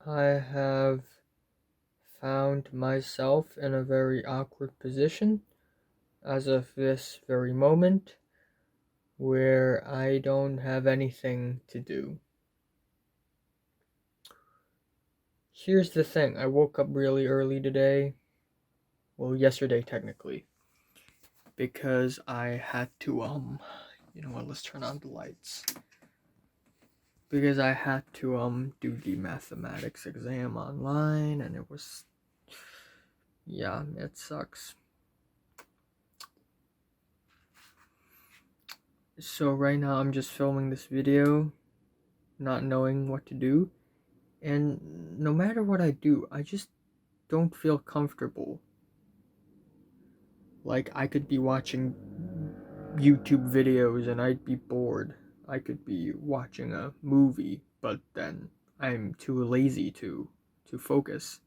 I have found myself in a very awkward position as of this very moment where I don't have anything to do. Here's the thing, I woke up really early today, well, yesterday technically, because I had to, you know what, let's turn on the lights. Because I had to, do the mathematics exam online, and it was, yeah, it sucks. So right now I'm just filming this video, not knowing what to do, and no matter what I do, I just don't feel comfortable. Like I could be watching YouTube videos and I'd be bored. I could be watching a movie, but then I'm too lazy to focus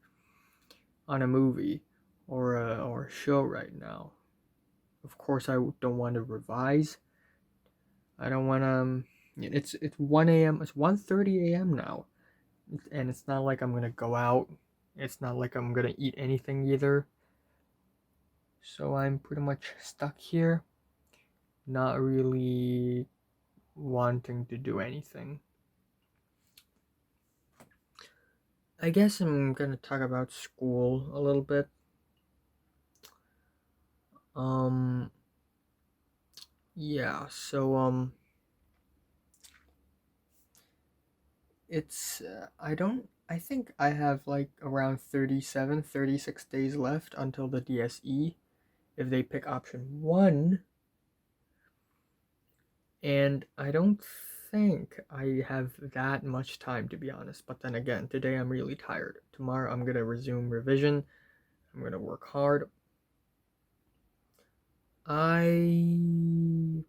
on a movie or a show right now. Of course, I don't want to revise. I don't want to. It's 1 a.m. It's 1:30 a.m. now, and it's not like I'm gonna go out. It's not like I'm gonna eat anything either. So I'm pretty much stuck here, not really wanting to do anything. I guess I'm gonna talk about school a little bit. Um, yeah, so, I think I have like around 37, 36 days left until the DSE if they pick option 1. And I don't think I have that much time, to be honest. But then again, today I'm really tired. Tomorrow I'm gonna resume revision. I'm gonna work hard. I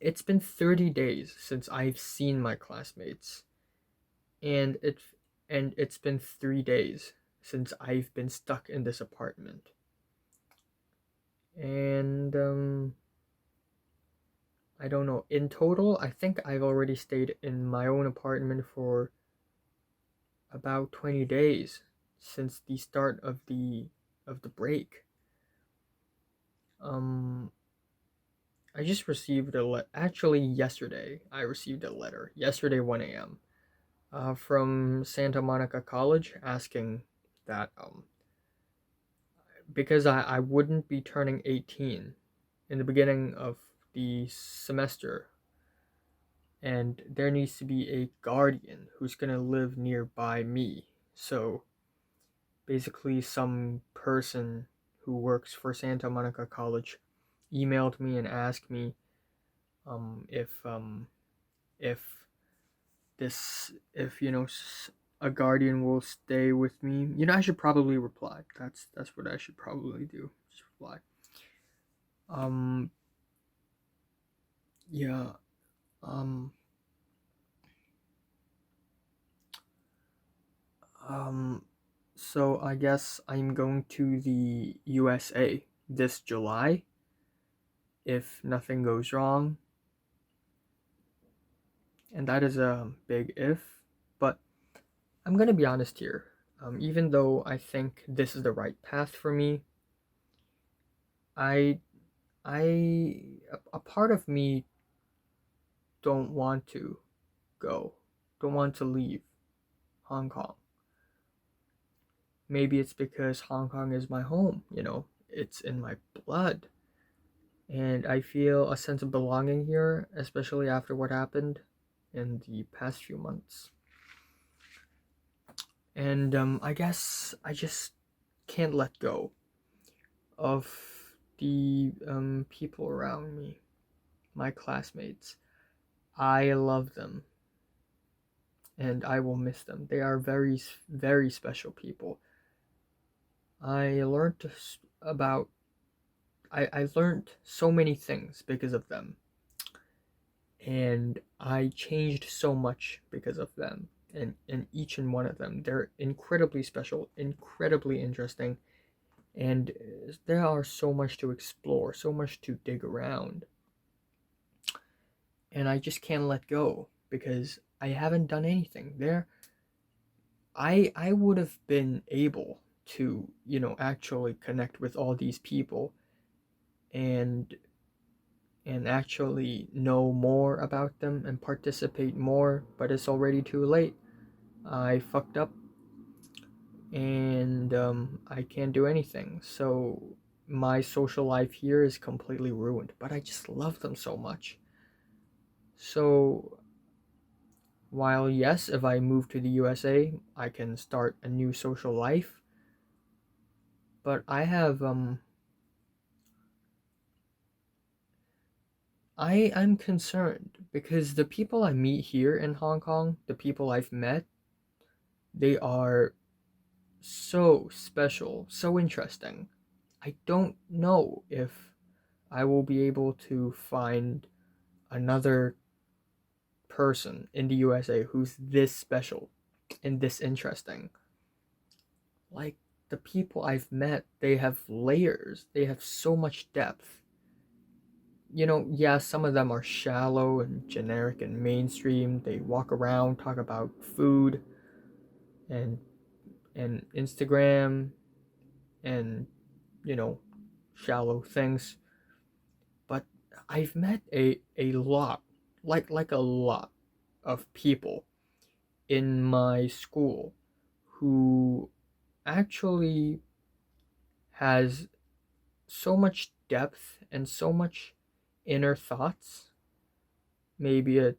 It's been 30 days since I've seen my classmates, and it's been 3 days since I've been stuck in this apartment. And I don't know. In total, I think I've already stayed in my own apartment for about 20 days since the start of the break. Um I just received actually yesterday. I received a letter yesterday 1 a.m. From Santa Monica College asking that because I wouldn't be turning 18 in the beginning of the semester, and there needs to be a guardian who's going to live nearby me. So basically, some person who works for Santa Monica College emailed me and asked me um, if um, if if a guardian will stay with me. I should probably reply. That's what I should probably do. Just reply. Um, yeah. Um, um, so I guess I'm going to the USA this July if nothing goes wrong, and that is a big if. But I'm gonna be honest here. Even though I think this is the right path for me, I a part of me don't want to go, don't want to leave Hong Kong. Maybe it's because Hong Kong is my home, it's in my blood. And I feel a sense of belonging here, especially after what happened in the past few months. And I guess I just can't let go of the people around me, my classmates. I love them and I will miss them. They are very, very special people. I learned about I learned so many things because of them, and I changed so much because of them. And each and one of them, they're incredibly special, incredibly interesting, and there are so much to explore, so much to dig around, and I just can't let go because I haven't done anything. I would have been able to, actually connect with all these people and actually know more about them and participate more, but it's already too late. I fucked up, and I can't do anything. So my social life here is completely ruined, but I just love them so much. So while yes, if I move to the USA, I can start a new social life, but I'm concerned because the people I meet here in Hong Kong, the people I've met, they are so special, so interesting. I don't know if I will be able to find another person in the USA who's this special and this interesting. Like, the people I've met, they have layers, they have so much depth. Yeah, some of them are shallow and generic and mainstream. They walk around, talk about food and Instagram and you know shallow things. But I've met a lot, like a lot of people in my school who actually has so much depth and so much inner thoughts. Maybe a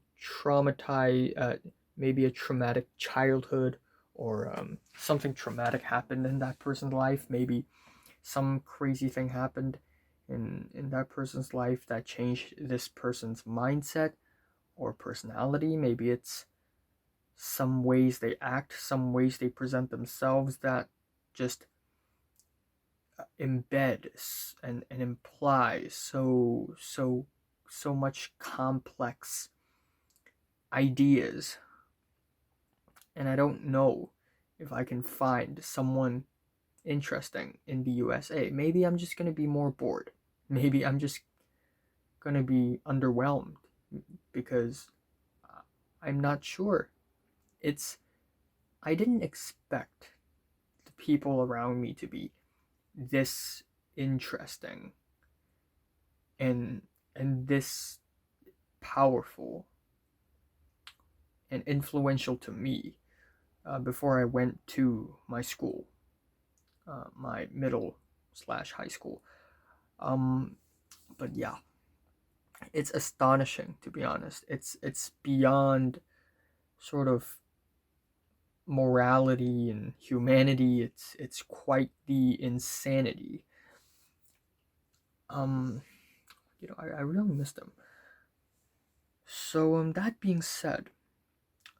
maybe a traumatic childhood, or something traumatic happened in that person's life. Maybe some crazy thing happened in that person's life that changed this person's mindset or personality. Maybe it's some ways they act, some ways they present themselves that just embed and imply so much complex ideas. And I don't know if I can find someone interesting in the USA. Maybe I'm just going to be more bored. Maybe I'm just going to be underwhelmed because I'm not sure. It's I didn't expect the people around me to be this interesting and this powerful and influential to me before I went to my school, my middle slash high school. Um, but yeah, it's astonishing, to be honest. It's beyond sort of morality and humanity. It's quite the insanity. Um, I really miss them. So that being said,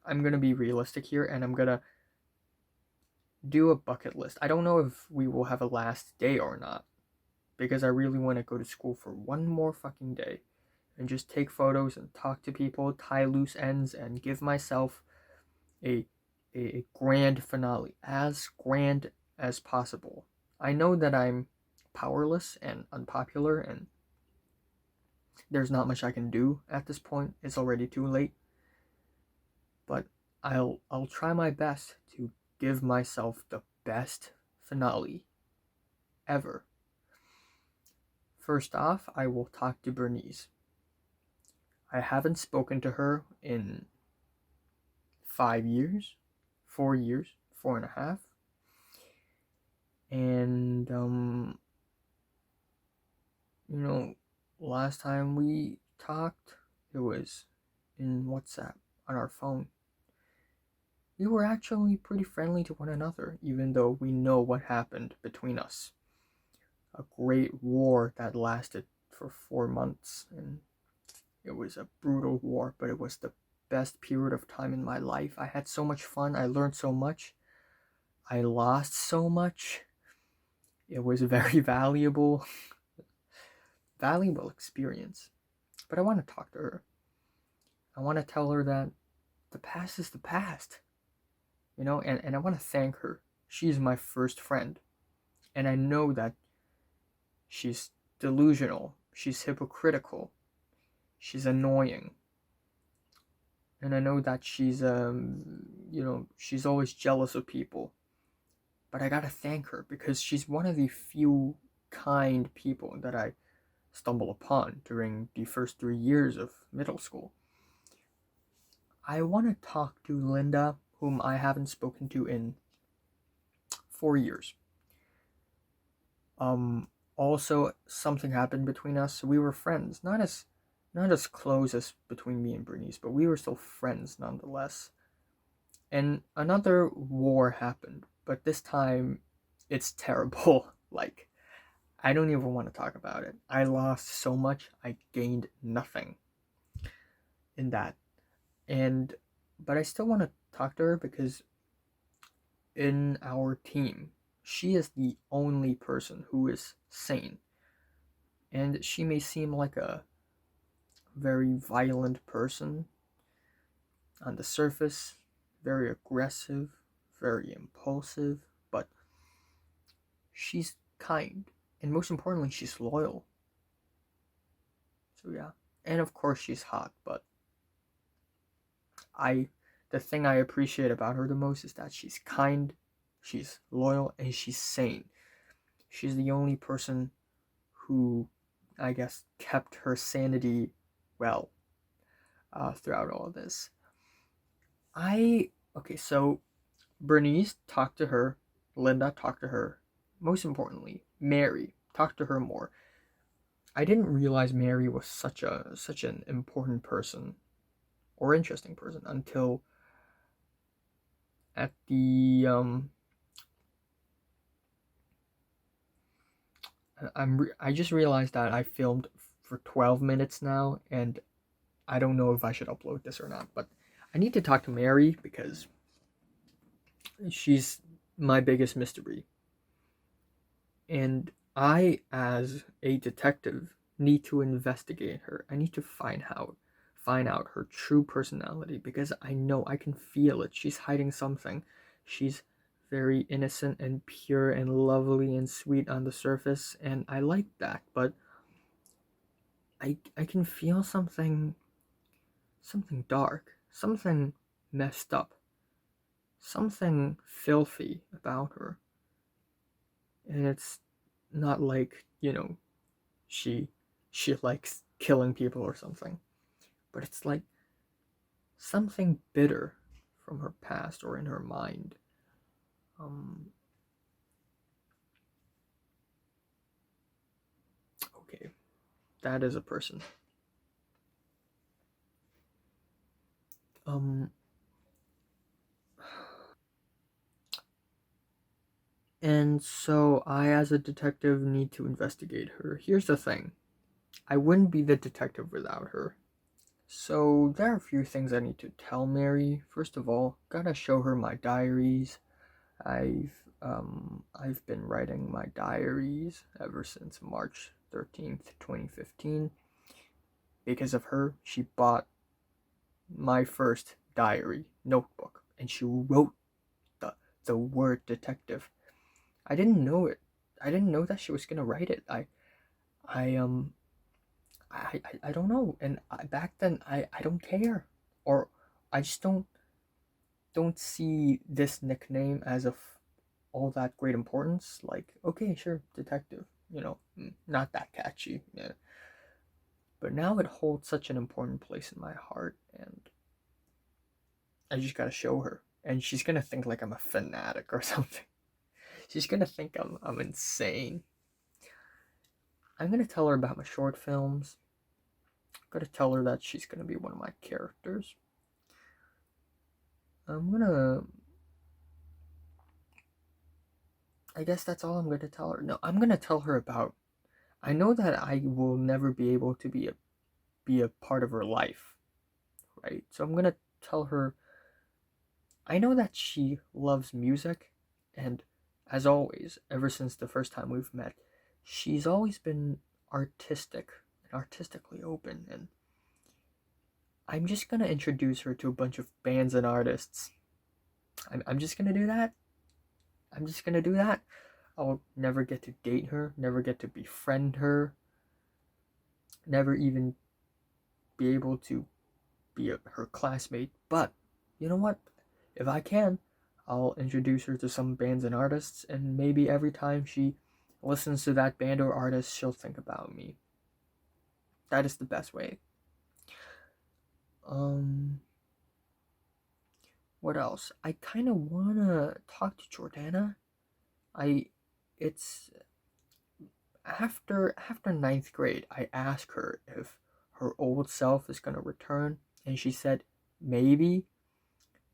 I'm gonna be realistic here, and I'm gonna do a bucket list. I don't know if we will have a last day or not, because I really want to go to school for one more fucking day and just take photos and talk to people, tie loose ends, and give myself a a grand finale, as grand as possible. I know that I'm powerless and unpopular, and there's not much I can do at this point. It's already too late. But I'll try my best to give myself the best finale ever. First off, I will talk to Bernice. I haven't spoken to her in 5 years, 4 years, 4.5. And you know, last time we talked, it was in WhatsApp on our phone. We were actually pretty friendly to one another, even though we know what happened between us. A great war that lasted for 4 months, and it was a brutal war, but it was the best period of time in my life. I had so much fun, I learned so much, I lost so much. It was a very valuable experience. But I want to talk to her. I want to tell her that the past is the past, and I want to thank her. She's my first friend, and I know that she's delusional, she's hypocritical, she's annoying, and I know that she's she's always jealous of people, but I gotta thank her because she's one of the few kind people that I stumble upon during the first 3 years of middle school. I want to talk to Linda, whom I haven't spoken to in 4 years. Also, something happened between us. We were friends, not as close as between me and Bernice, but we were still friends nonetheless. And another war happened, but this time it's terrible. Like, I don't even want to talk about it. I lost so much, I gained nothing in that. And but I still want to talk to her because in our team, she is the only person who is sane. And she may seem like a very violent person on the surface, very aggressive, very impulsive, but she's kind. And most importantly, she's loyal. So yeah. And of course she's hot, but I the thing I appreciate about her the most is that she's kind, she's loyal, and she's sane. She's the only person who, I guess, kept her sanity well throughout all of this. So Bernice talked to her, Linda talked to her, most importantly, Mary talked to her more. I didn't realize Mary was such an important person or interesting person until at the I just realized that I filmed for 12 minutes now, and I don't know if I should upload this or not, but I need to talk to Mary because she's my biggest mystery. And I, as a detective, need to investigate her. I need to find out her true personality because I know I can feel it. She's hiding something. She's very innocent and pure and lovely and sweet on the surface, and I like that, but I can feel something dark, something messed up, something filthy about her. And it's not like, she she likes killing people or something, but it's like something bitter from her past or in her mind. Um okay, that is a person. Um and so I, as a detective, need to investigate her. Here's the thing. I wouldn't be the detective without her. So there are a few things I need to tell Mary. First of all, gotta show her my diaries. I've been writing my diaries ever since March 13th, 2015. Because of her, she bought my first diary notebook and she wrote the word detective. I didn't know it. I didn't know that she was gonna write it. I I don't know. And back then, I don't care, or I just don't see this nickname as of all that great importance. Like, okay, sure, detective. Not that catchy. Yeah. But now it holds such an important place in my heart, and I just gotta show her. And she's gonna think like I'm a fanatic or something. She's gonna think I'm insane. I'm gonna tell her about my short films. I'm gonna tell her that she's gonna be one of my characters. I'm gonna I guess that's all I'm gonna tell her. No, I'm gonna tell her about. I know that I will never be able to be a part of her life, right? So I'm gonna tell her. I know that she loves music, and as always, ever since the first time we've met, she's always been artistic and artistically open. And I'm just gonna introduce her to a bunch of bands and artists. I'm just gonna do that. I'm just gonna do that. I'll never get to date her, never get to befriend her, never even be able to be her classmate, but you know what? If I can, I'll introduce her to some bands and artists, and maybe every time she listens to that band or artist, she'll think about me. That is the best way. What else? I kind of wanna talk to Jordana. I, it's after ninth grade. I asked her if her old self is gonna return, and she said maybe.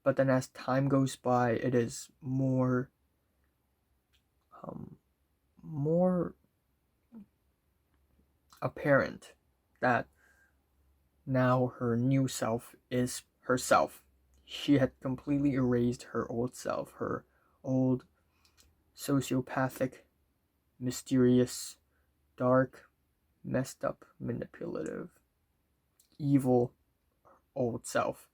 But then as time goes by, it is more apparent that now her new self is herself. She had completely erased her old self, her old sociopathic, mysterious, dark, messed up, manipulative, evil old self.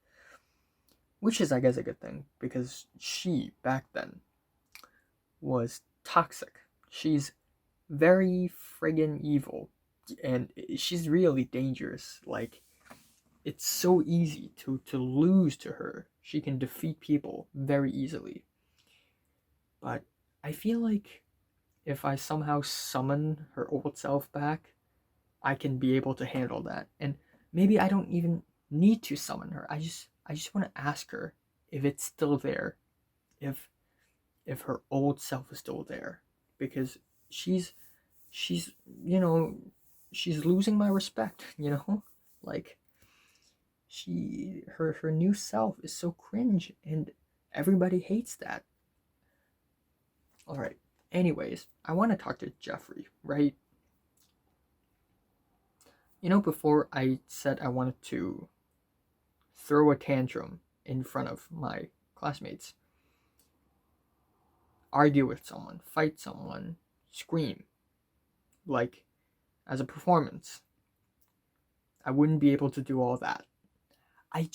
Which is, I guess, a good thing, because she, back then, was toxic. She's very friggin' evil, and she's really dangerous. Like, it's so easy to lose to her. She can defeat people very easily. But I feel like if I somehow summon her old self back, I can be able to handle that. And maybe I don't even need to summon her. I just want to ask her if it's still there. If her old self is still there, because she's you know, she's losing my respect, like her new self is so cringe, and everybody hates that. All right, anyways, I want to talk to Jeffrey, right? Before I said I wanted to throw a tantrum in front of my classmates, argue with someone, fight someone, scream, like as a performance. I wouldn't be able to do all that. I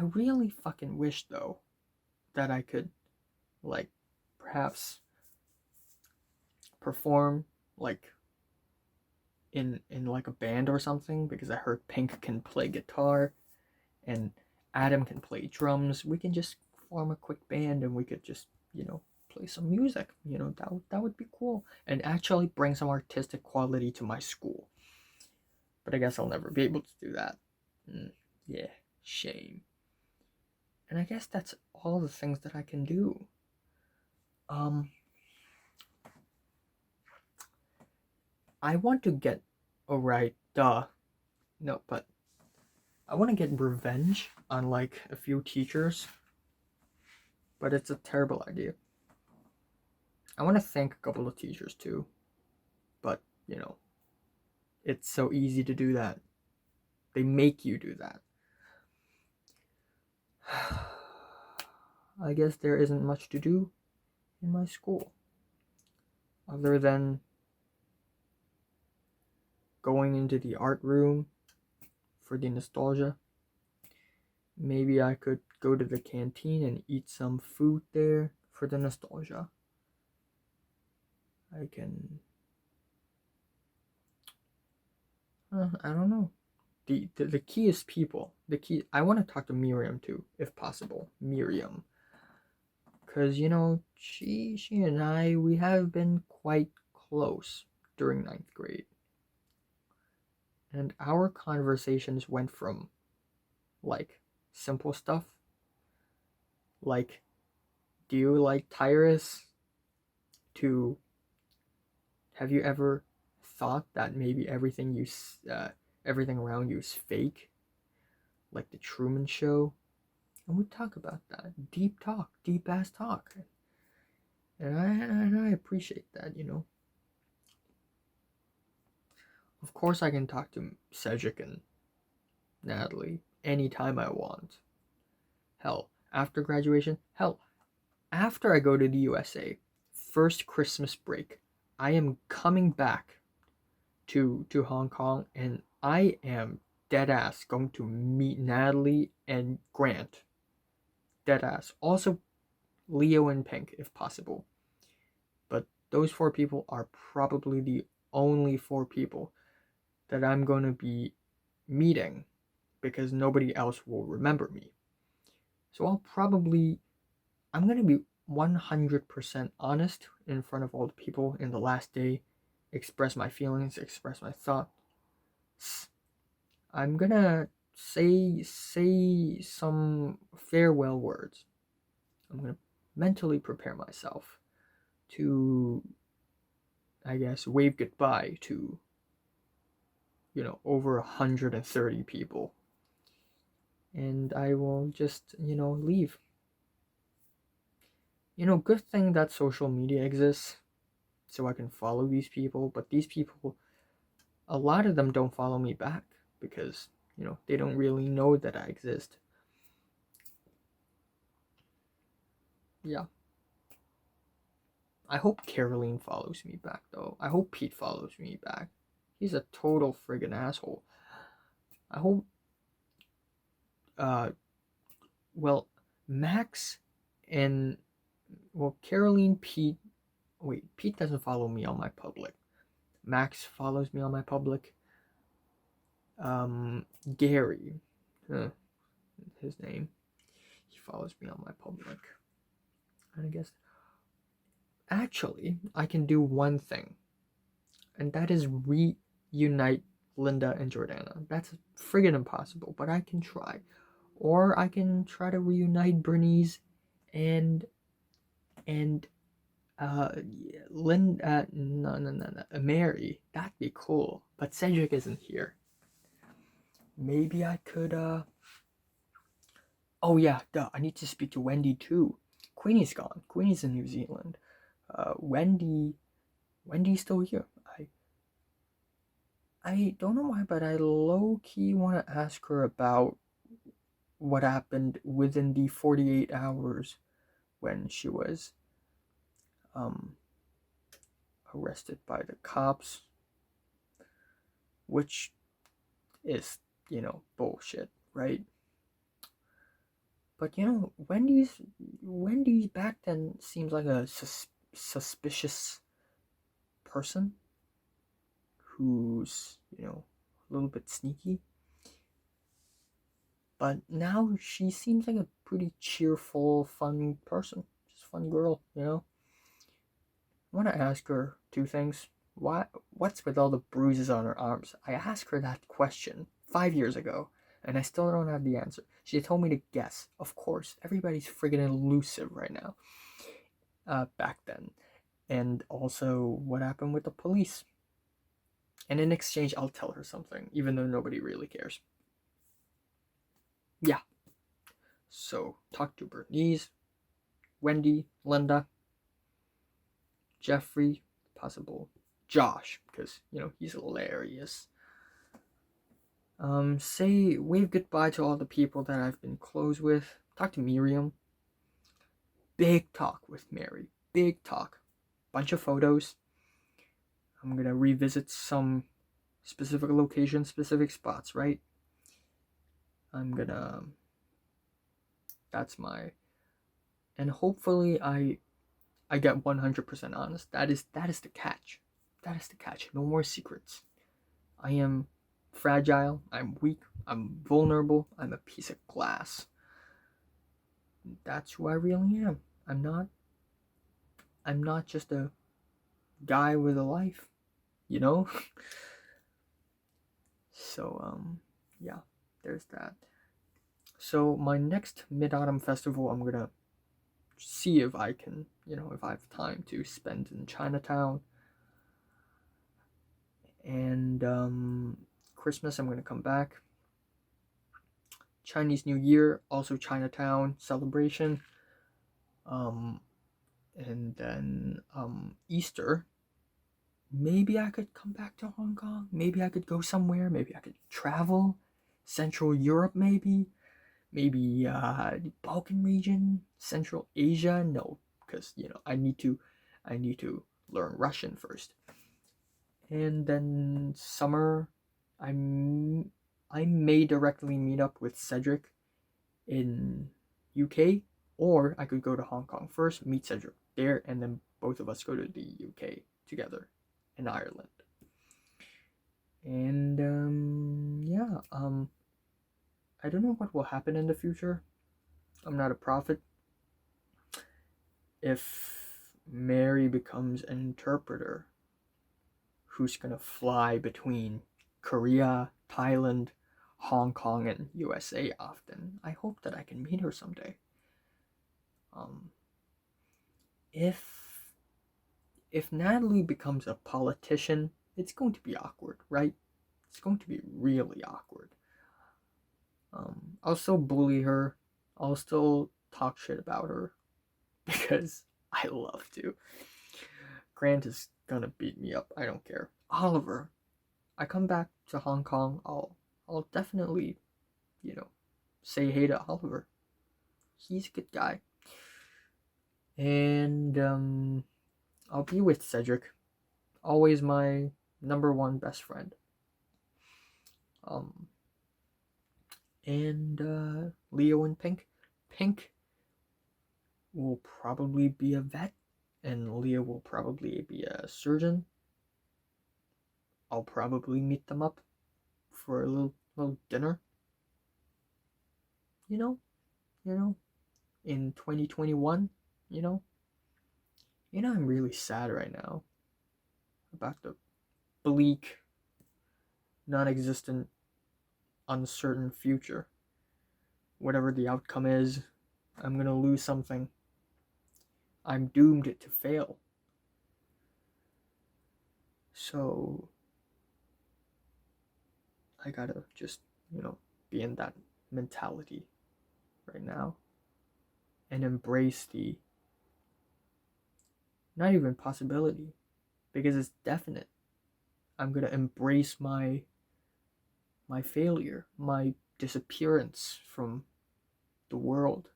really fucking wish, though, that I could, like, perhaps perform, like, in like a band or something, because I heard Pink can play guitar and Adam can play drums. We can just form a quick band and we could just, play some music. That would be cool, and actually bring some artistic quality to my school. But I guess I'll never be able to do that. Yeah, shame. And I guess that's all the things that I can do. I want to get, alright, duh. No, but I want to get revenge on, like, a few teachers. But it's a terrible idea. I want to thank a couple of teachers too. But, it's so easy to do that. They make you do that. I guess there isn't much to do in my school other than going into the art room for the nostalgia. Maybe I could go to the canteen and eat some food there for the nostalgia. I can... I don't know. The key is people. I want to talk to Miriam too, if possible. Miriam. Because, she and I, we have been quite close during ninth grade. And our conversations went from, like, simple stuff, like, do you like Tyrus, to, have you ever thought that maybe everything around you is fake, like the Truman Show? And we talk about that. Deep ass talk. And I appreciate that, Of course I can talk to Cedric and Natalie anytime I want. Hell, after graduation, after I go to the USA, first Christmas break, I am coming back to Hong Kong, and I am dead ass going to meet Natalie and Grant. Dead ass. Also, Leo and Pink, if possible. But those 4 people are probably the only 4 people that I'm going to be meeting because nobody else will remember me. So I'm going to be 100% honest in front of all the people in the last day, express my feelings, express my thoughts. I'm going to say some farewell words. I'm going to mentally prepare myself to, I guess, wave goodbye to, over 130 people. And I will just, leave. Good thing that social media exists so I can follow these people, but these people, a lot of them don't follow me back because, they don't really know that I exist. Yeah. I hope Caroline follows me back, though. I hope Pete follows me back. He's a total friggin' asshole. I hope, well, Max and, Caroline, Pete doesn't follow me on my public. Max follows me on my public. Gary, his name, he follows me on my public. And I guess, actually, I can do one thing, and that is reunite Linda and Jordana. That's friggin' impossible, but I can try. Or I can try to reunite Bernice and Mary. That'd be cool. But Cedric isn't here. Maybe I could oh yeah, duh, I need to speak to Wendy too. Queenie's gone. Queenie's in New Zealand. Wendy's still here. I don't know why, but I low-key want to ask her about what happened within the 48 hours when she was arrested by the cops, which is, bullshit, right? But Wendy's back then seems like a suspicious person who's, a little bit sneaky. But now she seems like a pretty cheerful, fun person. Just a fun girl, I want to ask her two things. What's with all the bruises on her arms? I asked her that question 5 years ago, and I still don't have the answer. She told me to guess. Of course, everybody's friggin' elusive right now. Back then. And also, what happened with the police? And in exchange, I'll tell her something, even though nobody really cares. Yeah. So, talk to Bernice, Wendy, Linda, Jeffrey, possible Josh, because, he's hilarious. Wave goodbye to all the people that I've been close with. Talk to Miriam. Big talk with Mary. Big talk. Bunch of photos. I'm gonna revisit some specific locations, specific spots, right? That's my, and hopefully I get 100% honest. That is the catch. That is the catch. No more secrets. I am fragile. I'm weak. I'm vulnerable. I'm a piece of glass. That's who I really am. I'm not just a guy with a life, So, yeah, there's that. So my next Mid-Autumn Festival, I'm gonna see if I can, if I have time to spend in Chinatown. And Christmas, I'm gonna come back. Chinese New Year, also Chinatown celebration. And then Easter, maybe I could come back to Hong Kong. Maybe I could go somewhere. Maybe I could travel. Central Europe, maybe the Balkan region, Central Asia. No, because I need to learn Russian first. And then summer, I may directly meet up with Cedric in UK, or I could go to Hong Kong first, meet Cedric there, and then both of us go to the UK together in Ireland. And I don't know what will happen in the future. I'm not a prophet. If Mary becomes an interpreter who's gonna fly between Korea, Thailand, Hong Kong, and USA often, I hope that I can meet her someday. Um, if if Natalie becomes a politician, it's going to be awkward, right? It's going to be really awkward. I'll still bully her. I'll still talk shit about her because I love to. Grant is gonna beat me up. I don't care. Oliver, I come back to Hong Kong. I'll definitely, you know, say hey to Oliver. He's a good guy, and I'll be with Cedric. Always my number one best friend. Um, and Leo and Pink. Pink will probably be a vet, and Leo will probably be a surgeon. I'll probably meet them up for a little dinner. You know, you know, in 2021. You know, I'm really sad right now about the bleak, non-existent, uncertain future. Whatever the outcome is, I'm gonna lose something. I'm doomed to fail. So I gotta just, be in that mentality right now and embrace the not even possibility because it's definite. I'm gonna embrace my failure, my disappearance from the world,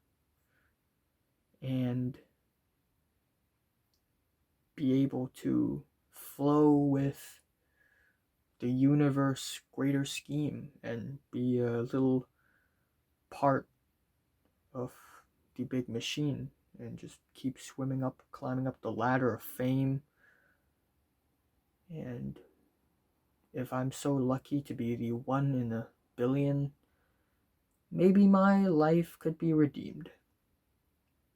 and be able to flow with the universe greater scheme and be a little part of the big machine and just keep swimming up, climbing up the ladder of fame. And if I'm so lucky to be the one in a billion, maybe my life could be redeemed.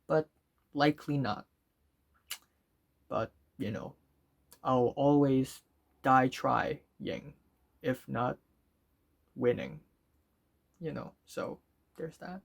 But likely not. But, I'll always die trying, if not winning. So there's that.